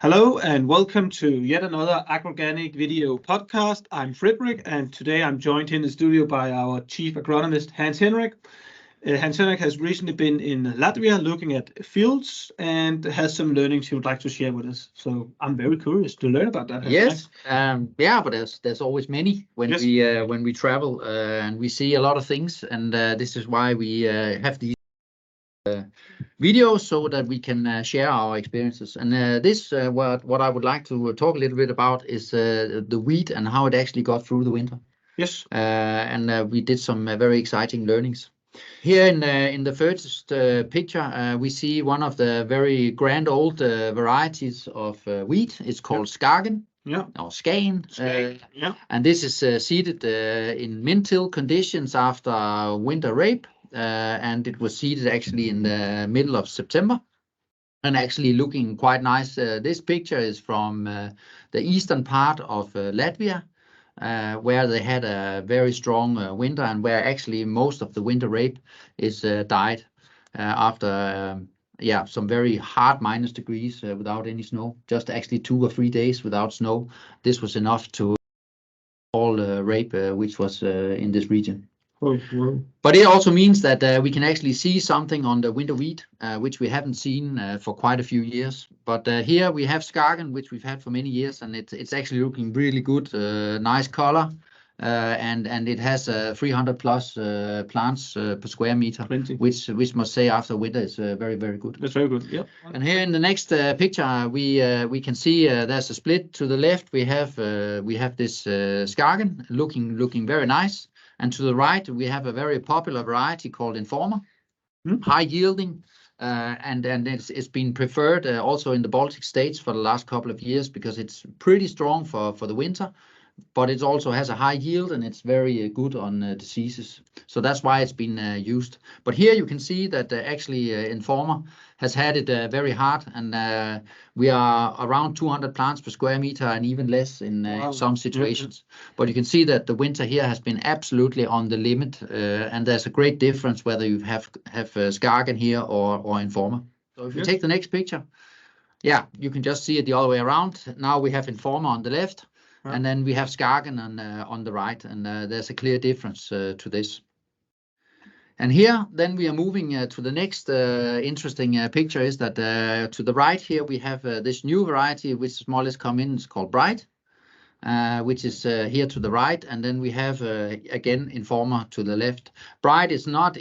Hello and welcome to yet another Agrorganic video podcast. I'm Fredrik, and today I'm joined in the studio by our chief agronomist, Henrik. Henrik has recently been in Latvia looking at fields and has some learnings he would like to share with us. So I'm very curious to learn about that. Yes, yeah, but there's always many when we travel and we see a lot of things, and this is why we have these videos so that we can share our experiences. And what I would like to talk a little bit about is the wheat and how it actually got through the winter. Yes. And we did some very exciting learnings. Here in the first picture, we see one of the very grand old varieties of wheat. It's called Skagen. Yeah. Or Skagen. Yeah. And this is seeded in min-till conditions after winter rape. And it was seeded actually in the middle of September. And actually looking quite nice. This picture is from the eastern part of Latvia. Where they had a very strong winter and where actually most of the winter rape is died after some very hard minus degrees without any snow. Just actually 2 or 3 days without snow. This was enough to all rape which was in this region. But it also means that we can actually see something on the winter wheat, which we haven't seen for quite a few years. But here we have Skagen, which we've had for many years, and it's actually looking really good, nice color, and it has 300 plus plants per square meter, 20. which must say after winter is very, very good. That's very good. Yeah. And here in the next picture, we can see there's a split to the left. We have this Skagen looking very nice. And to the right, we have a very popular variety called Informer, high yielding, and it's been preferred also in the Baltic states for the last couple of years because it's pretty strong for the winter, but it also has a high yield and it's very good on diseases. So that's why it's been used. But here you can see that actually Informer has had it very hard, and we are around 200 plants per square meter and even less in some situations. But you can see that the winter here has been absolutely on the limit, and there's a great difference whether you have Skagen here or Informer. So if you take the next picture, yeah, you can just see it the other way around. Now we have Informer on the left, and then we have Skagen on the right, and there's a clear difference to this. And here, then we are moving to the next interesting picture is that to the right here, we have this new variety, which more or less come in, it's called Bright, which is here to the right. And then we have, again, Informer to the left. Bright is not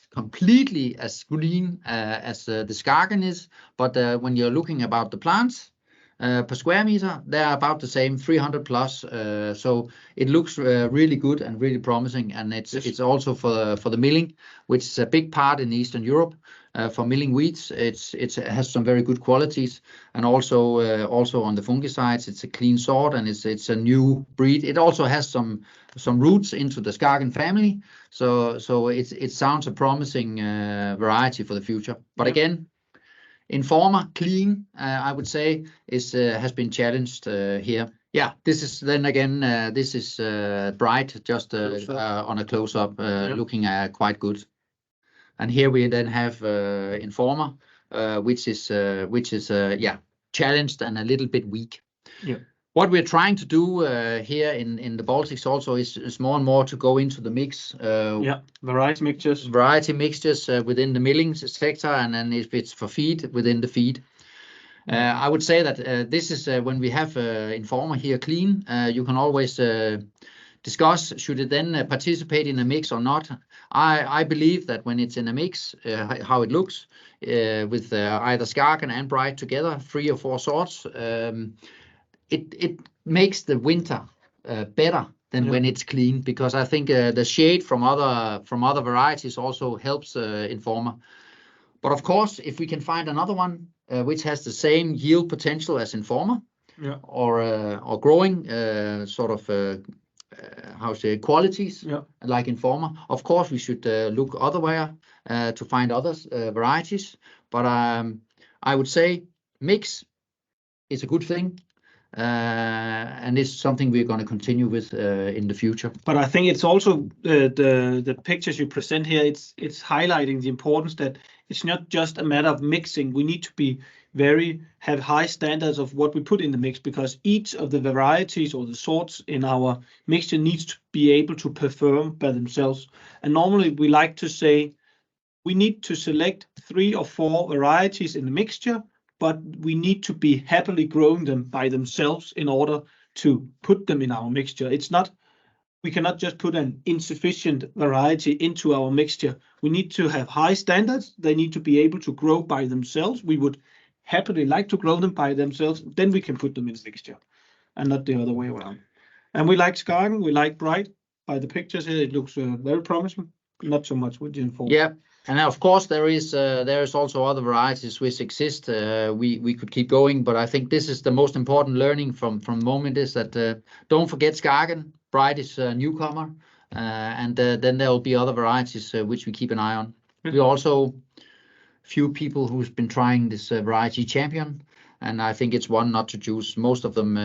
completely as green as the Skagen is, but when you're looking about the plants, per square meter, they're about the same, 300 plus. So it looks really good and really promising, and it's also for the milling, which is a big part in Eastern Europe. For milling wheats, it has some very good qualities, and also on the fungicides, it's a clean sort and it's a new breed. It also has some roots into the Skagen family, so it sounds a promising variety for the future. But again, Informer, clean, I would say, has been challenged here. Yeah, this is then again, this is Bright, just on a close-up, looking quite good. And here we then have Informer, which is challenged and a little bit weak. Yeah. What we're trying to do here in the Baltics also is more and more to go into the mix. Variety mixtures. Variety mixtures within the milling sector, and then if it's for feed, within the feed. I would say that this is when we have Informer here clean, you can always discuss should it then participate in a mix or not. I believe that when it's in a mix, how it looks with either Skagen and Bright together, 3 or 4 sorts, it makes the winter better than when it's clean, because I think the shade from other varieties also helps Informer. But of course, if we can find another one which has the same yield potential as Informer, or growing qualities like Informer, of course we should look otherwhere to find other varieties. But I would say mix is a good thing. And it's something we're going to continue with in the future. But I think it's also the pictures you present here. It's highlighting the importance that it's not just a matter of mixing. We need to have high standards of what we put in the mix, because each of the varieties or the sorts in our mixture needs to be able to perform by themselves. And normally we like to say we need to select 3 or 4 varieties in the mixture, but we need to be happily growing them by themselves in order to put them in our mixture. We cannot just put an insufficient variety into our mixture. We need to have high standards. They need to be able to grow by themselves. We would happily like to grow them by themselves. Then we can put them in the mixture, and not the other way around. And we like Skagen. We like Bright. By the pictures here, it looks very promising. Not so much with Gen 4. Yeah, and of course there is also other varieties which exist. We could keep going, but I think this is the most important learning from moment is that don't forget Skagen. Bright is a newcomer, and then there will be other varieties which we keep an eye on. We also few people who's been trying this variety Champion, and I think it's one not to choose. Most of them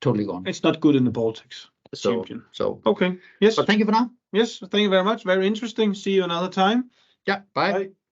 totally gone. It's not good in the Baltics. Champion. So okay, yes. But thank you for now. Yes, thank you very much. Very interesting. See you another time. Yeah, bye. Bye.